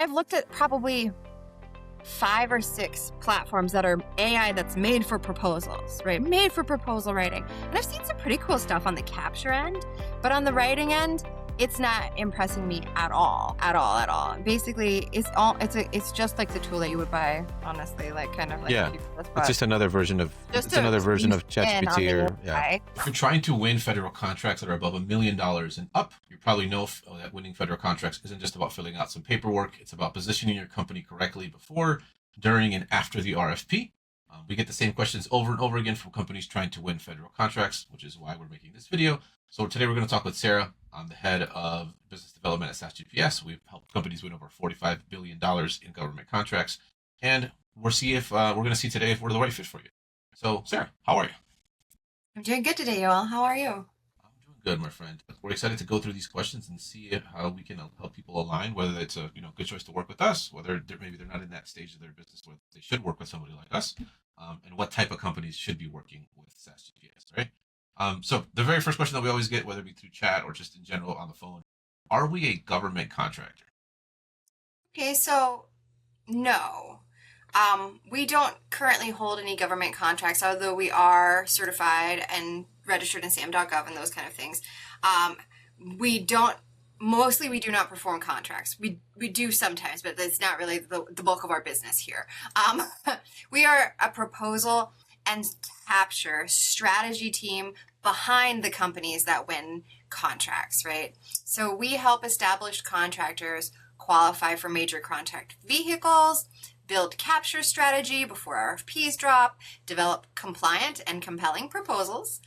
I've looked at probably 5 or 6 platforms that are AI that's made for proposals, right? Made for proposal writing. And I've seen some pretty cool stuff on the capture end, but on the writing end, it's not impressing me at all. Basically, it's just like the tool that you would buy, honestly, like kind of like Yeah. It's just another version of ChatGPT or yeah. If you're trying to win federal contracts that are above $1 million and up, you probably know that winning federal contracts isn't just about filling out some paperwork. It's about positioning your company correctly before, during, and after the RFP. We get the same questions over and over again from companies trying to win federal contracts, which is why we're making this video. So today we're going to talk with Sarah. I'm the head of business development at SAS-GPS. We've helped companies win over $45 billion in government contracts. And we're going to see today if we're the right fit for you. So Sarah, how are you? I'm doing good today, Yoel. How are you? I'm doing good, my friend. We're excited to go through these questions and see how we can help people align, whether it's a good choice to work with us, whether maybe they're not in that stage of their business where they should work with somebody like us, and what type of companies should be working with SAS-GPS, right? So the very first question that we always get, whether it be through chat or just in general on the phone, are we a government contractor? Okay, so no. We don't currently hold any government contracts, although we are certified and registered in SAM.gov and those kind of things. We do not perform contracts. We do sometimes, but that's not really the bulk of our business here. We are a proposal and capture strategy team behind the companies that win contracts, right? So we help established contractors qualify for major contract vehicles, build capture strategy before RFPs drop, develop compliant and compelling proposals,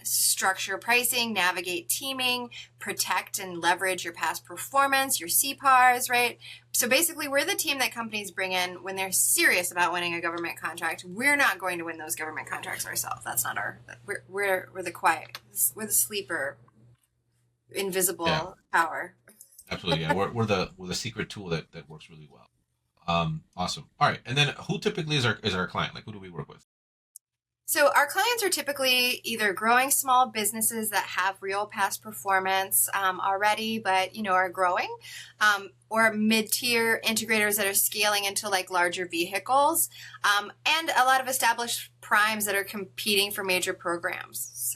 structure pricing, navigate teaming, protect and leverage your past performance, your CPARs, right? So basically, we're the team that companies bring in when they're serious about winning a government contract. We're not going to win those government contracts ourselves. That's not we're the quiet, we're the sleeper, invisible power. Absolutely, yeah. We're the secret tool that works really well. Awesome. All right, and then who typically is our client? Like, who do we work with? So our clients are typically either growing small businesses that have real past performance already, but are growing, or mid-tier integrators that are scaling into like larger vehicles, and a lot of established primes that are competing for major programs.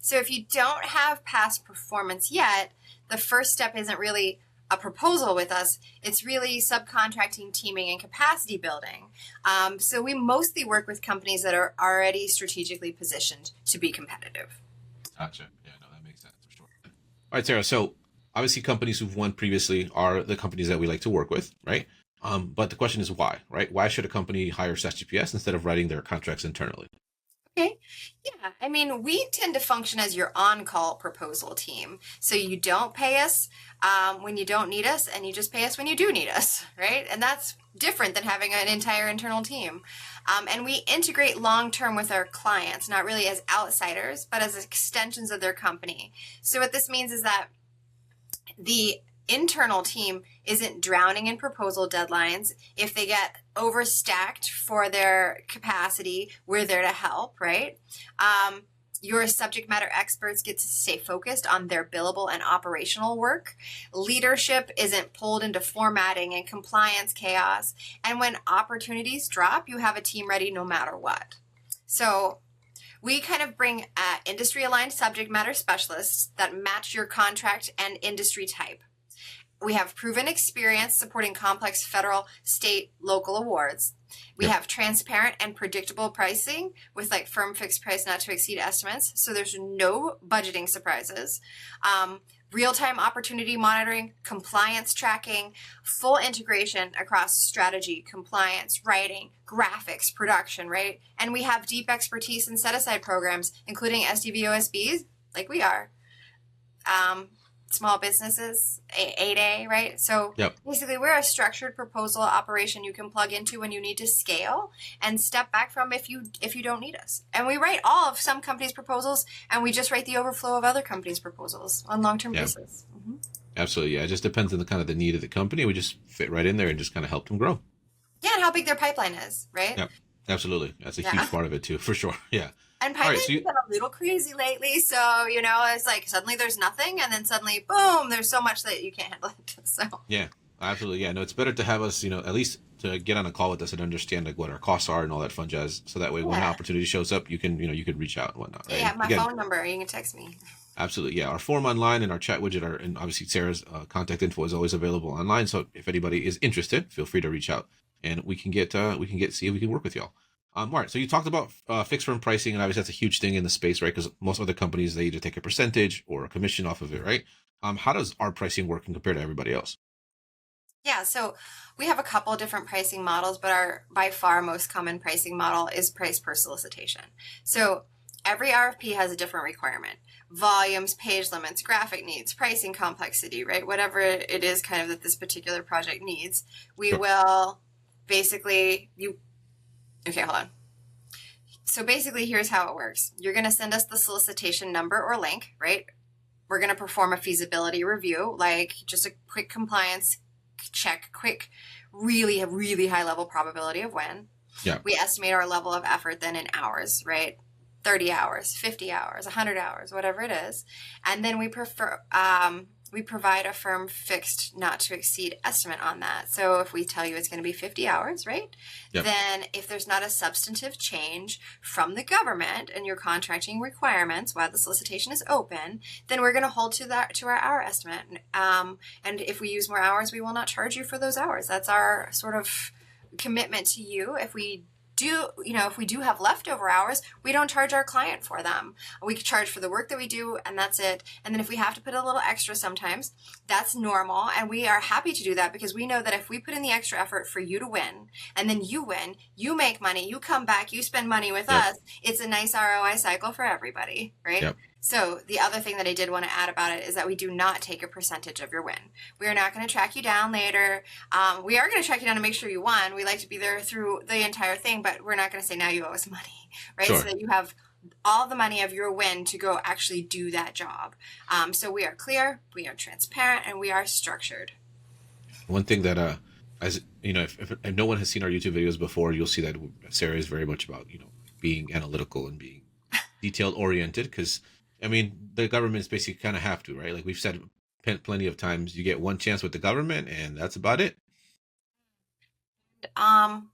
So if you don't have past performance yet, the first step isn't really a proposal with us. It's really subcontracting, teaming, and capacity building. So we mostly work with companies that are already strategically positioned to be competitive. Gotcha. Yeah, no, that makes sense for sure. All right, Sarah. So obviously companies who've won previously are the companies that we like to work with, right? But the question is why, right? Why should a company hire SAS-GPS instead of writing their contracts internally? Okay. Yeah. I mean, we tend to function as your on-call proposal team. So you don't pay us when you don't need us, and you just pay us when you do need us, right? And that's different than having an entire internal team. And we integrate long-term with our clients, not really as outsiders, but as extensions of their company. So what this means is that the internal team isn't drowning in proposal deadlines. If they get overstacked for their capacity, we're there to help, right? Your subject matter experts get to stay focused on their billable and operational work. Leadership isn't pulled into formatting and compliance chaos. And when opportunities drop, you have a team ready no matter what. So we kind of bring industry-aligned subject matter specialists that match your contract and industry type. We have proven experience supporting complex federal, state, local awards. We have transparent and predictable pricing with like firm fixed price not to exceed estimates. So there's no budgeting surprises. Real-time opportunity monitoring, compliance tracking, full integration across strategy, compliance, writing, graphics, production, right? And we have deep expertise in set-aside programs, including SDV OSBs, like we are. Small businesses, 8A, right? So basically we're a structured proposal operation you can plug into when you need to scale and step back from if you don't need us. And we write all of some companies' proposals, and we just write the overflow of other companies' proposals on long-term basis. Mm-hmm. Absolutely, yeah. It just depends on the kind of the need of the company. We just fit right in there and just kind of help them grow. Yeah, and how big their pipeline is, right? Yep, absolutely. That's a huge part of it too, for sure. Yeah. And pipeline's been a little crazy lately, so it's like suddenly there's nothing, and then suddenly, boom, there's so much that you can't handle it. So yeah, Absolutely. Yeah. No, it's better to have us, at least to get on a call with us and understand like what our costs are and all that fun jazz. So that way, when an opportunity shows up, you can, you could reach out and whatnot. Right. Yeah, And my again, phone number. You can text me. absolutely. Yeah. Our form online and our chat widget are, and obviously Sarah's contact info is always available online. So if anybody is interested, feel free to reach out and we can see if we can work with y'all. All right. So you talked about fixed firm pricing, and obviously that's a huge thing in the space, right? Because most other companies, they either take a percentage or a commission off of it, right? How does our pricing work compared to everybody else? Yeah, so we have a couple different pricing models, but our by far most common pricing model is price per solicitation. So every RFP has a different requirement. Volumes, page limits, graphic needs, pricing complexity, right? Whatever it is kind of that this particular project needs, we will basically, okay, hold on. So basically here's how it works. You're going to send us the solicitation number or link, right? We're going to perform a feasibility review, like just a quick compliance check, really high level probability of win. Yeah. We estimate our level of effort then in hours, right? 30 hours, 50 hours, 100 hours, whatever it is. And then we provide a firm fixed not to exceed estimate on that. So if we tell you it's going to be 50 hours, right? Yep. Then if there's not a substantive change from the government and your contracting requirements while the solicitation is open, then we're going to hold to our hour estimate. And if we use more hours, we will not charge you for those hours. That's our sort of commitment to you. If we do have leftover hours, we don't charge our client for them. We charge for the work that we do, and that's it. And then if we have to put a little extra sometimes, that's normal. And we are happy to do that because we know that if we put in the extra effort for you to win, and then you win, you make money, you come back, you spend money with us, it's a nice ROI cycle for everybody, right? Yep. So the other thing that I did want to add about it is that we do not take a percentage of your win. We are not going to track you down later. We are going to track you down to make sure you won. We like to be there through the entire thing, but we're not going to say now you owe us money, right? Sure. So that you have all the money of your win to go actually do that job. So we are clear, we are transparent, and we are structured. One thing that, as you know, if no one has seen our YouTube videos before, you'll see that Sarah is very much about, being analytical and being detailed oriented, because I mean, the governments basically kind of have to, right? Like we've said plenty of times, you get one chance with the government and that's about it. And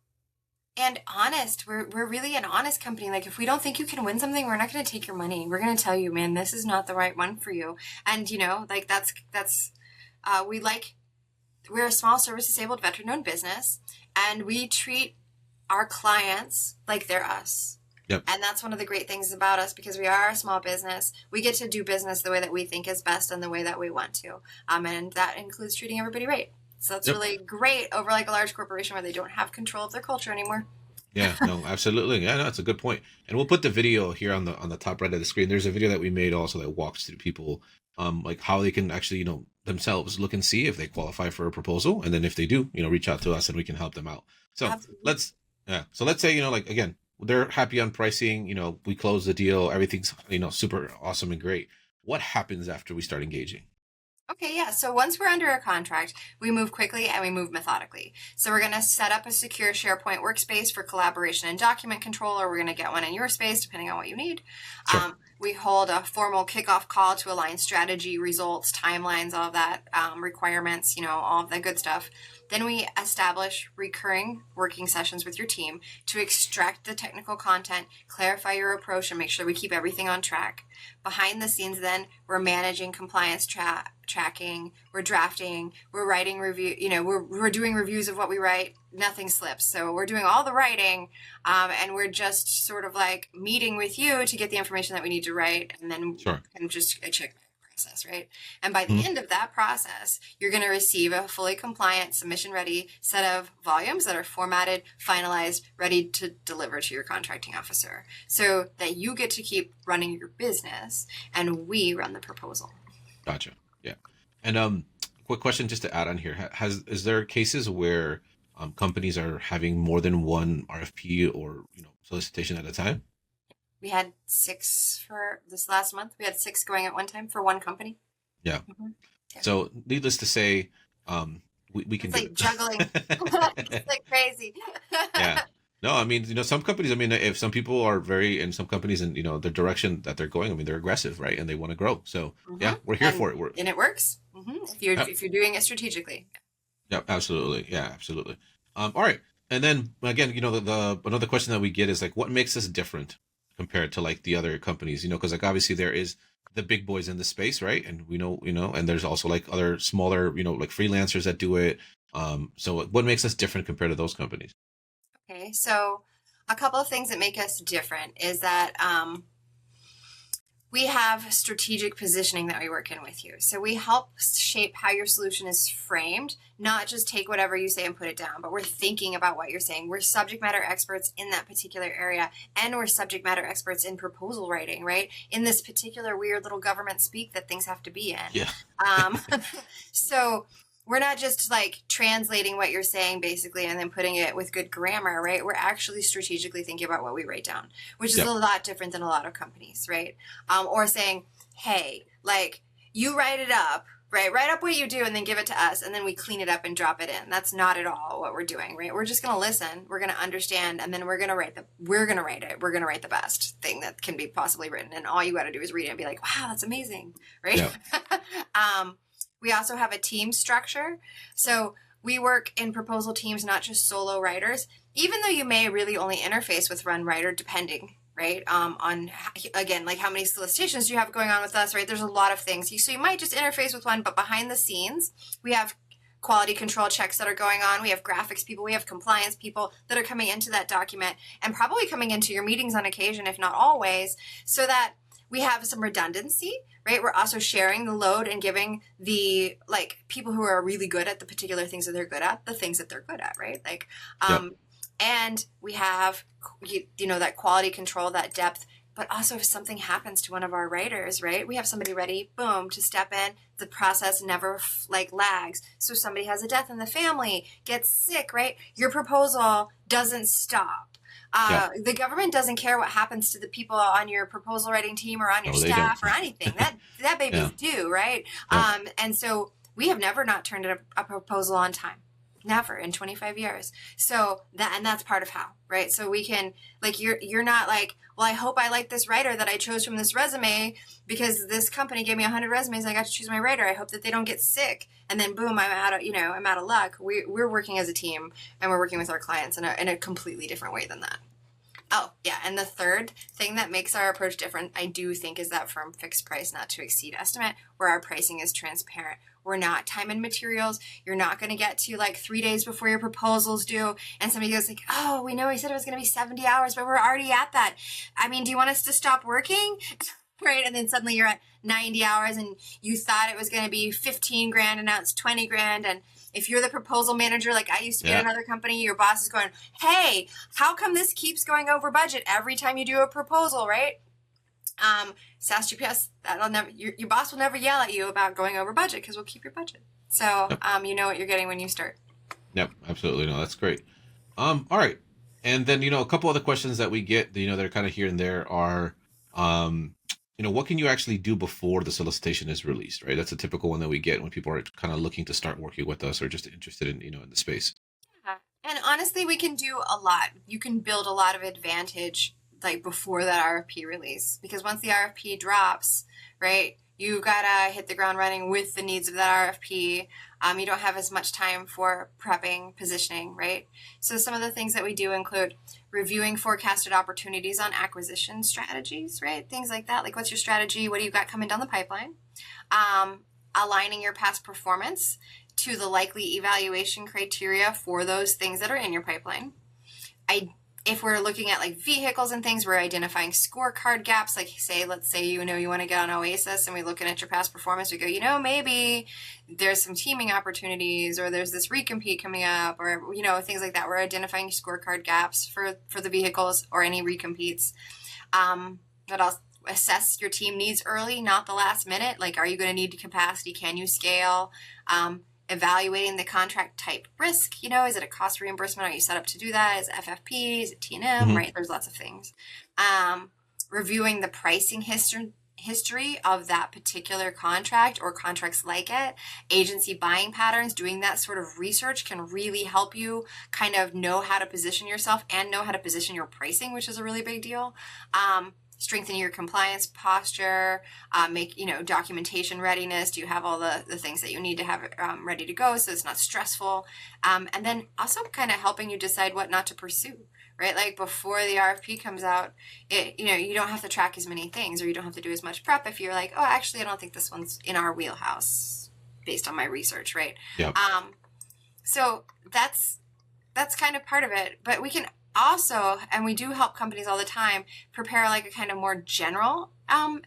honest, we're really an honest company. Like if we don't think you can win something, we're not going to take your money. We're going to tell you, man, this is not the right one for you. And like we're a small service disabled veteran owned business, and we treat our clients like they're us. Yep. And that's one of the great things about us, because we are a small business. We get to do business the way that we think is best and the way that we want to. And that includes treating everybody right. So that's really great over like a large corporation where they don't have control of their culture anymore. Yeah, no, absolutely. Yeah, no, that's a good point. And we'll put the video here on the top right of the screen. There's a video that we made also that walks through people, like how they can actually, themselves look and see if they qualify for a proposal. And then if they do, reach out to us and we can help them out. So Absolutely. let's say, like, again, they're happy on pricing, we close the deal, everything's, super awesome and great. What happens after we start engaging? Okay, yeah. So once we're under a contract, we move quickly and we move methodically. So we're going to set up a secure SharePoint workspace for collaboration and document control, or we're going to get one in your space, depending on what you need. Sure. We hold a formal kickoff call to align strategy, results, timelines, all of that, requirements, all of the good stuff. Then we establish recurring working sessions with your team to extract the technical content, clarify your approach, and make sure we keep everything on track. Behind the scenes, then, we're managing compliance tracking, we're drafting, we're writing review, we're doing reviews of what we write. Nothing slips. So we're doing all the writing, and we're just sort of like meeting with you to get the information that we need to write, and then kind of just a check process, right? And by the end of that process, you're going to receive a fully compliant, submission-ready set of volumes that are formatted, finalized, ready to deliver to your contracting officer, so that you get to keep running your business, and we run the proposal. Gotcha. Yeah. And quick question just to add on here: is there cases where companies are having more than one RFP or solicitation at a time? We had 6 for this last month. We had 6 going at one time for one company. Yeah. Mm-hmm. Yeah. So needless to say, we can it's do like it. Juggling. It's like crazy. Yeah. No, I mean, some companies, if some people are in some companies and, the direction that they're going, they're aggressive, right? And they want to grow. So yeah, we're here for it. And it works. If you're doing it strategically. Yep, absolutely. Yeah, absolutely. All right. And then again, the another question that we get is like, what makes us different compared to like the other companies? Because like obviously there is the big boys in the space, right? And we know, and there's also like other smaller, like freelancers that do it. So what makes us different compared to those companies? Okay, so a couple of things that make us different is that we have strategic positioning that we work in with you. So we help shape how your solution is framed, not just take whatever you say and put it down, but we're thinking about what you're saying. We're subject matter experts in that particular area, and we're subject matter experts in proposal writing, right? In this particular weird little government speak that things have to be in. Yeah. So we're not just like translating what you're saying basically and then putting it with good grammar, right? We're actually strategically thinking about what we write down, which is Yep. a lot different than a lot of companies, right? Or saying, hey, like you write it up, right? Write up what you do and then give it to us and then we clean it up and drop it in. That's not at all what we're doing, right? We're just going to listen, we're going to understand, and then we're going to write it. We're going to write the best thing that can be possibly written. And all you got to do is read it and be like, wow, that's amazing, right? Yep. We also have a team structure. So we work in proposal teams, not just solo writers, even though you may really only interface with one writer, depending, right? On, again, like how many solicitations do you have going on with us, right? There's a lot of things. So you might just interface with one, but behind the scenes, we have quality control checks that are going on. We have graphics people, we have compliance people that are coming into that document and probably coming into your meetings on occasion, if not always, so that we have some redundancy, right? We're also sharing the load and giving the like people who are really good at the particular things that they're good at, the things that they're good at, right? Like, Yep. And we have, that quality control, that depth, but also if something happens to one of our writers, right? We have somebody ready, boom, to step in. The process never lags. So somebody has a death in the family, gets sick, right? Your proposal doesn't stop. The government doesn't care what happens to the people on your proposal writing team or on your staff or anything. That baby's due, right? And so we have never not turned in a proposal on time. Never in 25 years. So that's part of how, right? So we can, like, you're not like, well, I hope I like this writer that I chose from this resume because this company gave me 100 resumes and I got to choose my writer. I hope that they don't get sick. And then boom, I'm out of luck. We're working as a team and we're working with our clients in a completely different way than that. Oh, yeah. And the third thing that makes our approach different, I do think, is that firm fixed price, not to exceed estimate, where our pricing is transparent. We're not time and materials. You're not going to get to like 3 days before your proposal's due. And somebody goes like, oh, we know he said it was going to be 70 hours, but we're already at that. I mean, do you want us to stop working? Right. And then suddenly you're at 90 hours and you thought it was going to be 15 grand and now it's 20 grand. And if you're the proposal manager, like I used to be at another company, your boss is going, hey, how come this keeps going over budget every time you do a proposal, right? SAS-GPS, your boss will never yell at you about going over budget because we'll keep your budget. So you know what you're getting when you start. Yep, absolutely. No, that's great. All right. And then, a couple other questions that we get, that are kind of here and there are, what can you actually do before the solicitation is released, right? That's a typical one that we get when people are kind of looking to start working with us or just interested in, in the space. Yeah. And honestly, we can do a lot. You can build a lot of advantage like before that RFP release, because once the RFP drops, right, you gotta hit the ground running with the needs of that RFP. You don't have as much time for prepping, positioning, right? So some of the things that we do include reviewing forecasted opportunities on acquisition strategies, right? Things like that. Like, what's your strategy? What do you got coming down the pipeline? Aligning your past performance to the likely evaluation criteria for those things that are in your pipeline. If we're looking at like vehicles and things, we're identifying scorecard gaps. Like let's say, you want to get on Oasis and we're looking at your past performance. We go, maybe there's some teaming opportunities or there's this recompete coming up or, things like that. We're identifying scorecard gaps for the vehicles or any recompetes. What else? Assess your team needs early, not the last minute. Like, are you going to need capacity? Can you scale? Evaluating the contract type risk, is it a cost reimbursement? Are you set up to do that? Is it FFP? Is it T&M? Right? There's lots of things. Reviewing the pricing history of that particular contract or contracts like it. Agency buying patterns, doing that sort of research can really help you kind of know how to position yourself and know how to position your pricing, which is a really big deal. strengthen your compliance posture, make, documentation readiness. Do you have all the things that you need to have ready to go so it's not stressful? And then also kind of helping you decide what not to pursue, right? Like before the RFP comes out, you don't have to track as many things, or you don't have to do as much prep if you're like, oh, actually, I don't think this one's in our wheelhouse based on my research, right? Yeah. So that's kind of part of it. But we can also, and we do help companies all the time, prepare like a kind of more general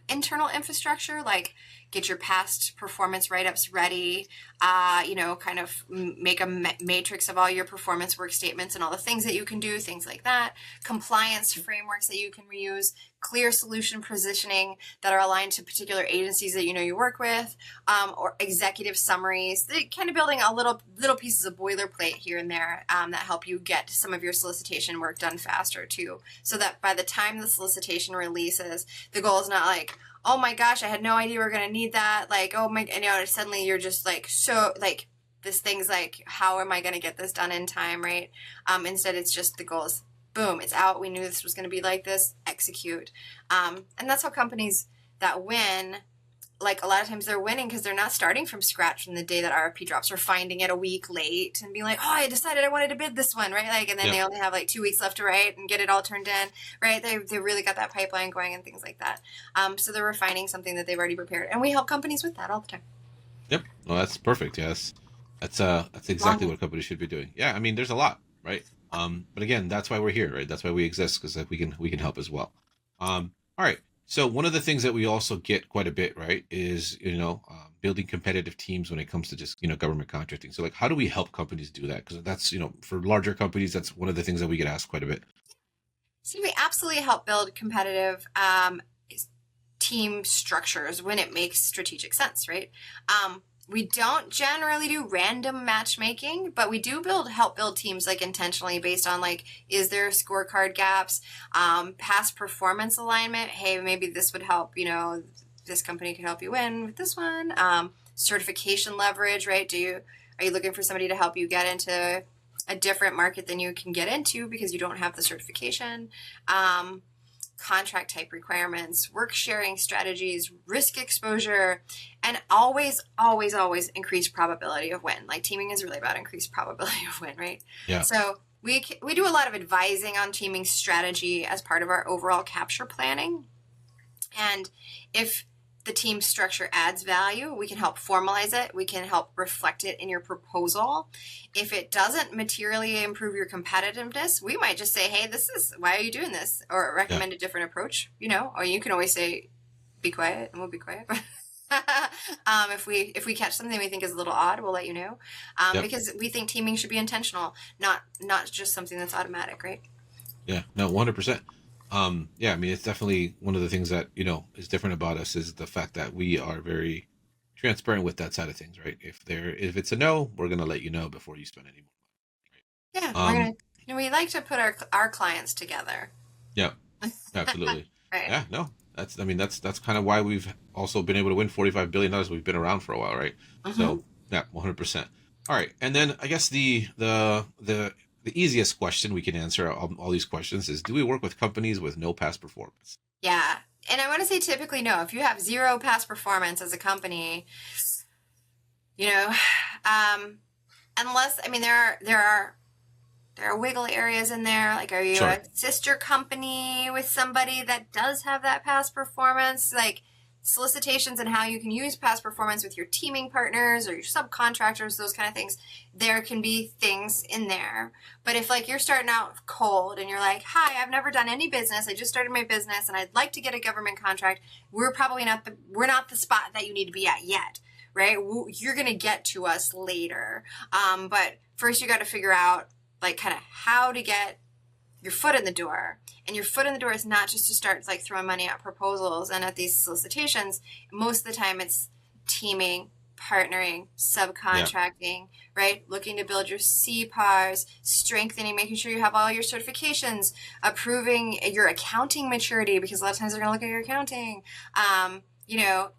internal infrastructure, like get your past performance write-ups ready, kind of make a matrix of all your performance work statements and all the things that you can do, things like that, compliance frameworks that you can reuse, clear solution positioning that are aligned to particular agencies that you work with, or executive summaries, kind of building a little pieces of boilerplate here and there that help you get some of your solicitation work done faster too, so that by the time the solicitation releases, the goal is not like, oh my gosh, I had no idea we were going to need that. Like, oh my, suddenly you're just like, so like this thing's like, how am I going to get this done in time, right? Instead, it's just the goal is, boom, it's out. We knew this was going to be like this, execute. And that's how companies that win, like a lot of times they're winning because they're not starting from scratch from the day that RFP drops, or finding it a week late and being like, oh, I decided I wanted to bid this one, right? Like, and then they only have like 2 weeks left to write and get it all turned in, right? They really got that pipeline going and things like that. So they're refining something that they've already prepared, and we help companies with that all the time. Yep. Well, that's perfect. Yes. That's exactly what companies should be doing. Yeah. I mean, there's a lot, right? But again, that's why we're here, right? That's why we exist, because we can help as well. All right. So one of the things that we also get quite a bit, right, is, building competitive teams when it comes to just, government contracting. So like, how do we help companies do that? Because that's, for larger companies, that's one of the things that we get asked quite a bit. So we absolutely help build competitive team structures when it makes strategic sense, right? We don't generally do random matchmaking, but we do help build teams like intentionally based on like, is there scorecard gaps, past performance alignment? Hey, maybe this would help, this company could help you win with this one. Certification leverage, right? Are you looking for somebody to help you get into a different market than you can get into because you don't have the certification? Contract type requirements, work sharing strategies, risk exposure, and always increase probability of win. Like teaming is really about increased probability of win, right? Yeah. So we do a lot of advising on teaming strategy as part of our overall capture planning. And if the team structure adds value, we can help formalize it. We can help reflect it in your proposal. If it doesn't materially improve your competitiveness, we might just say, hey, why are you doing this? Or recommend a different approach, or you can always say, be quiet, and we'll be quiet. If we catch something we think is a little odd, we'll let you know. Because we think teaming should be intentional, not just something that's automatic, right? Yeah, no, 100%. I mean, it's definitely one of the things that, is different about us is the fact that we are very transparent with that side of things, right? If it's a no, we're going to let you know before you spend any more money. Right? Yeah, we like to put our clients together. Yeah, absolutely. Right. Yeah, no, that's kind of why we've also been able to win $45 billion. We've been around for a while, right? Mm-hmm. So yeah, 100%. All right. And then I guess the easiest question we can answer all these questions is, do we work with companies with no past performance? Yeah. And I want to say typically no. If you have zero past performance as a company, unless, I mean, there are wiggle areas in there. Like, are you a sister company with somebody that does have that past performance? Like, solicitations and how you can use past performance with your teaming partners or your subcontractors, those kind of things. There can be things in there. But if like you're starting out cold and you're like, hi, I've never done any business. I just started my business and I'd like to get a government contract. We're not the spot that you need to be at yet, right? You're going to get to us later. But first you got to figure out like kind of how to get your foot in the door. And your foot in the door is not just to start like throwing money at proposals and at these solicitations. Most of the time it's teaming, partnering, subcontracting, right? Looking to build your CPARs, strengthening, making sure you have all your certifications, approving your accounting maturity, because a lot of times they're going to look at your accounting,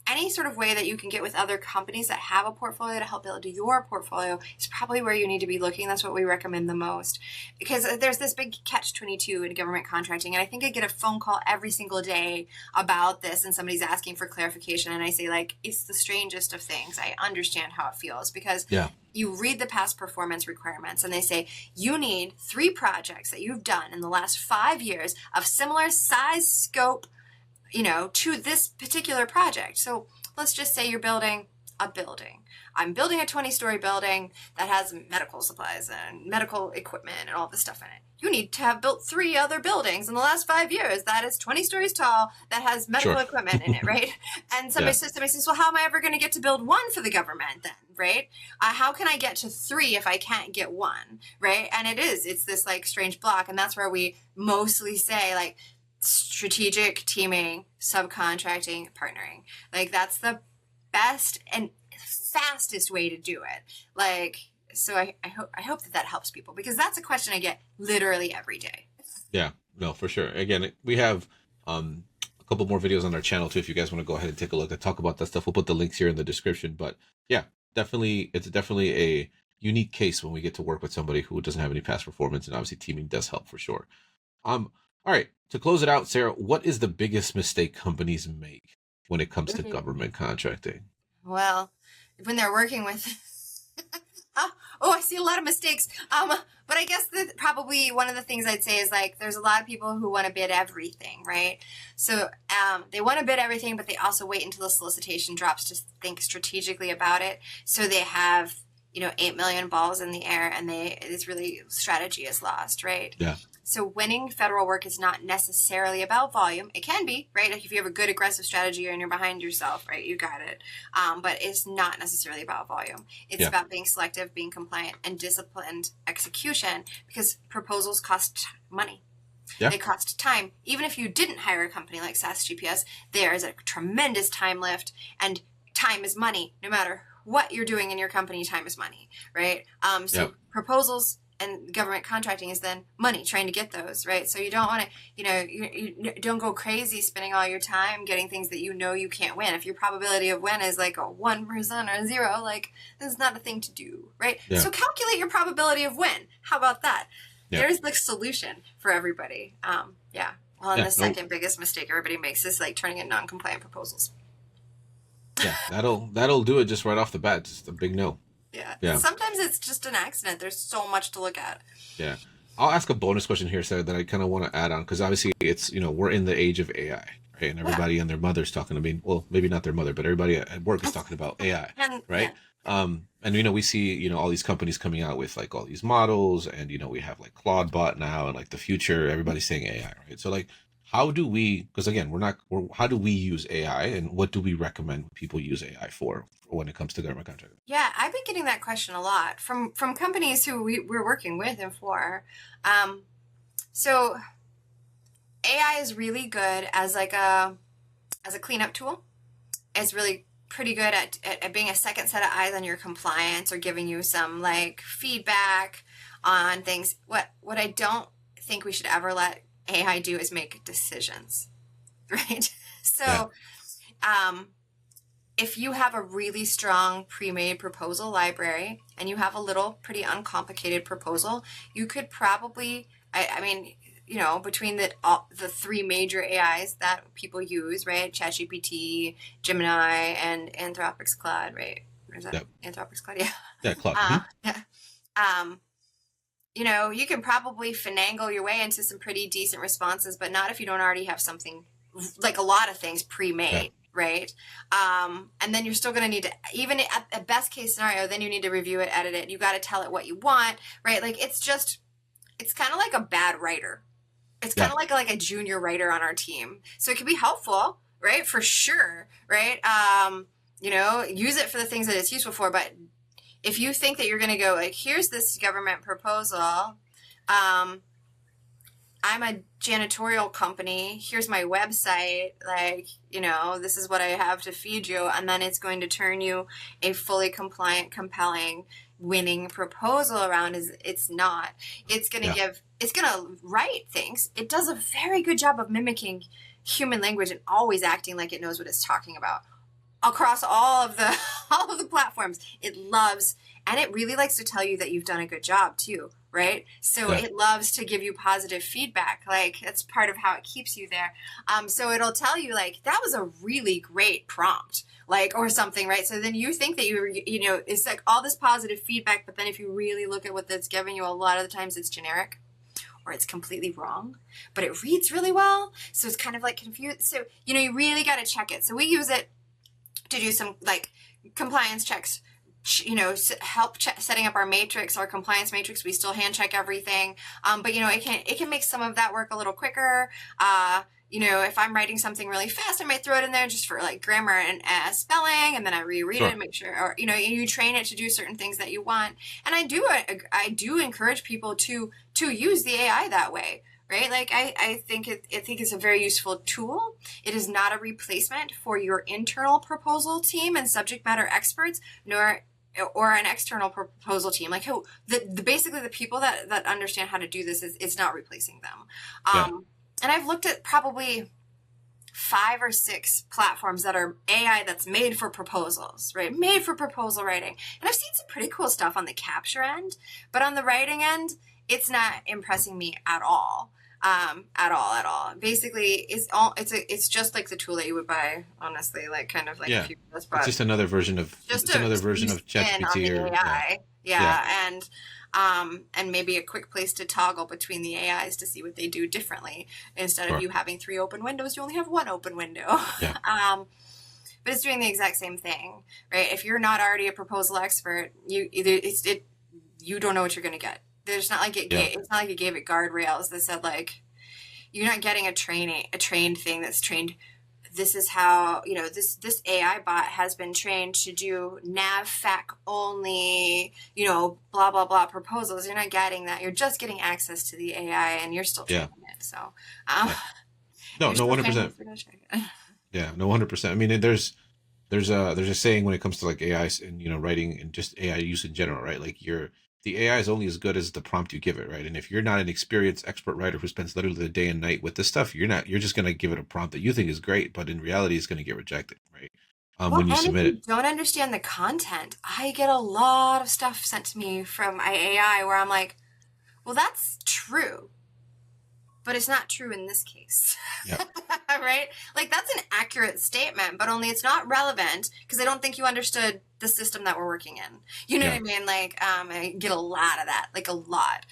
any sort of way that you can get with other companies that have a portfolio to help build your portfolio is probably where you need to be looking. That's what we recommend the most, because there's this big catch-22 in government contracting. And I think I get a phone call every single day about this, and somebody's asking for clarification. And I say, like, it's the strangest of things. I understand how it feels, because you read the past performance requirements and they say you need 3 projects that you've done in the last 5 years of similar size, scope, to this particular project. So let's just say you're building a building. I'm building a 20-story building that has medical supplies and medical equipment and all this stuff in it. You need to have built 3 other buildings in the last 5 years that is 20 stories tall, that has medical equipment in it, right? And somebody says, well, how am I ever going to get to build 1 for the government then, right? How can I get to 3 if I can't get 1, right? And it's this like strange block. And that's where we mostly say, like, strategic teaming, subcontracting, partnering. Like, that's the best and fastest way to do it. Like, so I hope that helps people, because that's a question I get literally every day. Yeah, no, for sure. Again, we have a couple more videos on our channel too, if you guys want to go ahead and take a look and talk about that stuff. We'll put the links here in the description. But yeah, it's definitely a unique case when we get to work with somebody who doesn't have any past performance, and obviously teaming does help for sure. All right, to close it out, Sarah, what is the biggest mistake companies make when it comes to government contracting? Well, when they're working with, I see a lot of mistakes. But I guess that probably one of the things I'd say is, like, there's a lot of people who want to bid everything, right? So they want to bid everything, but they also wait until the solicitation drops to think strategically about it. So they have, 8 million balls in the air, and it's really, strategy is lost, right? Yeah. So winning federal work is not necessarily about volume. It can be, right? Like, if you have a good aggressive strategy and you're behind yourself, right, you got it. But it's not necessarily about volume. It's about being selective, being compliant, and disciplined execution, because proposals cost money. Yeah. They cost time. Even if you didn't hire a company like SAS-GPS, there is a tremendous time lift, and time is money. No matter what you're doing in your company, time is money, right? Proposals and government contracting is then money, trying to get those, right? So you don't want to, you don't go crazy spending all your time getting things that you can't win. If your probability of win is like a 1% or 0, like, this is not a thing to do, right? Yeah. So calculate your probability of win. How about that? Yeah. There's the solution for everybody. Well, and the second biggest mistake everybody makes is, like, turning in non-compliant proposals. Yeah, that'll do it just right off the bat. Just a big no. Yeah. Sometimes it's just an accident. There's so much to look at. Yeah. I'll ask a bonus question here, Sarah, that I kind of want to add on, because obviously it's, we're in the age of AI, right? And everybody and their mother's talking to me. Well, maybe not their mother, but everybody at work is talking about AI, right? Yeah. And, we see, all these companies coming out with, like, all these models, and, we have, like, Claude bot now, and, like, the future, everybody's saying AI, right? So, like, how do we, because again, how do we use AI, and what do we recommend people use AI for when it comes to government contracting? Yeah, I've been getting that question a lot from companies who we're working with and for. So AI is really good as a cleanup tool. It's really pretty good at being a second set of eyes on your compliance, or giving you some, like, feedback on things. What I don't think we should ever let AI do is make decisions, right? So, if you have a really strong pre-made proposal library and you have a little pretty uncomplicated proposal, you could probably, between the 3 major AIs that people use, right? ChatGPT, Gemini, and Anthropic's Claude, right? Or is that Anthropic's Claude? Yeah. Yeah, Claude. You can probably finagle your way into some pretty decent responses, but not if you don't already have something, like, a lot of things pre-made, right? And then you're still going to need to, even at a best case scenario, then you need to review it, edit it. You got to tell it what you want, right? Like, it's kind of like a bad writer. It's kind of like a junior writer on our team. So it can be helpful, right? For sure, right? Use it for the things that it's useful for, but if you think that you're going to go, like, here's this government proposal, I'm a janitorial company, here's my website, like, this is what I have to feed you, and then it's going to turn you a fully compliant, compelling, winning proposal around, it's not. It's going to it's going to write things. It does a very good job of mimicking human language and always acting like it knows what it's talking about across all of the all of the platforms. It loves, and it really likes to tell you that you've done a good job too, right? So it loves to give you positive feedback. Like, that's part of how it keeps you there. So it'll tell you, like, that was a really great prompt, like, or something, right? So then you think that you know, it's like all this positive feedback, but then if you really look at what that's giving you, a lot of the times it's generic or it's completely wrong, but it reads really well. So it's kind of like confused. So, you know, you really got to check it. So we use it to do some like compliance checks, you know, help setting up our matrix, our compliance matrix. We still hand check everything. But you know, it can make some of that work a little quicker. You know, if I'm writing something really fast, I might throw it in there just for like grammar and spelling, and then I reread it and make sure, or, you know, you train it to do certain things that you want. And I do encourage people to use the AI that way. Right? Like, I think it's a very useful tool. It is not a replacement for your internal proposal team and subject matter experts, or an external proposal team. Like, basically the people that understand how to do this, it's not replacing them. And I've looked at probably 5 or 6 platforms that are AI that's made for proposals, right? Made for proposal writing. And I've seen some pretty cool stuff on the capture end, but on the writing end, it's not impressing me at all. At all. Basically, it's just like the tool that you would buy, honestly, like kind of like it's just another version of ChatGPT or AI. And maybe a quick place to toggle between the AIs to see what they do differently. Instead of you having 3 open windows, you only have 1 open window. Yeah. But it's doing the exact same thing, right? If you're not already a proposal expert, you don't know what you're going to get. There's not like it's not like it gave it guardrails that said, like, you're not getting a trained thing that's trained. This is how, you know, this AI bot has been trained to do nav-fac only, you know, blah, blah, blah proposals. You're not getting that. You're just getting access to the AI, and you're still training it. So, no, 100%. Yeah, no, 100%. I mean, there's a saying when it comes to like AI and, you know, writing and just AI use in general, right? Like, the AI is only as good as the prompt you give it, right? And if you're not an experienced expert writer who spends literally the day and night with this stuff, you're just going to give it a prompt that you think is great, but in reality, it's going to get rejected, right? When you submit it. Don't understand the content. I get a lot of stuff sent to me from my AI where I'm like, well, that's true, but it's not true in this case. Yeah. Right? Like, that's an accurate statement, but only it's not relevant because I don't think you understood the system that we're working in. You know what I mean? Like, I get a lot of that, like a lot.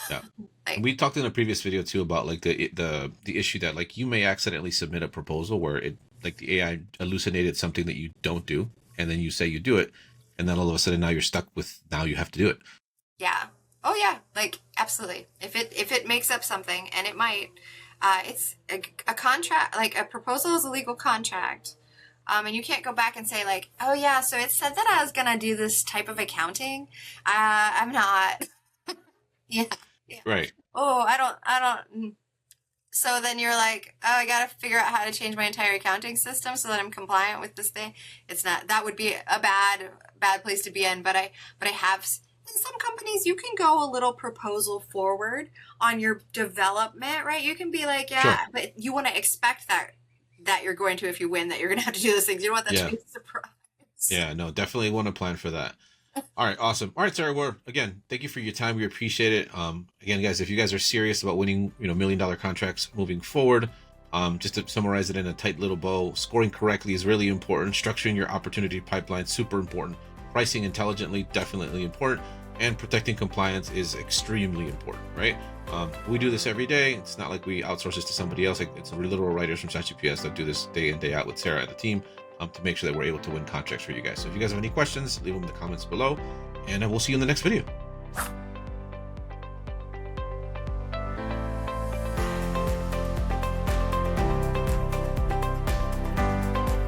Like, we talked in a previous video too about like the issue that like you may accidentally submit a proposal where it, like, the AI hallucinated something that you don't do, and then you say you do it, and then all of a sudden now you're stuck with, now you have to do it. Yeah. Oh yeah, like, absolutely. If it makes up something, and it might, it's a contract, like a proposal is a legal contract. And you can't go back and say, like, oh yeah, so it said that I was going to do this type of accounting. I'm not. Yeah. Right. Oh, I don't. So then you're like, oh, I got to figure out how to change my entire accounting system so that I'm compliant with this thing. It's not, that would be a bad place to be in. But I have, in some companies, you can go a little proposal forward on your development, right? You can be like, but you want to expect that you're going to, if you win, that you're going to have to do those things. You don't want that to be a surprise. Yeah, no, definitely want to plan for that. All right, awesome. All right, Sarah, again, thank you for your time. We appreciate it. Again, guys, if you guys are serious about winning, you know, $1 million contracts moving forward, just to summarize it in a tight little bow, scoring correctly is really important. Structuring your opportunity pipeline, super important. Pricing intelligently, definitely important. And protecting compliance is extremely important, right? We do this every day. It's not like we outsource this to somebody else. Like, it's literal writers from SAS-GPS that do this day in, day out with Sarah and the team, to make sure that we're able to win contracts for you guys. So if you guys have any questions, leave them in the comments below, and we'll see you in the next video.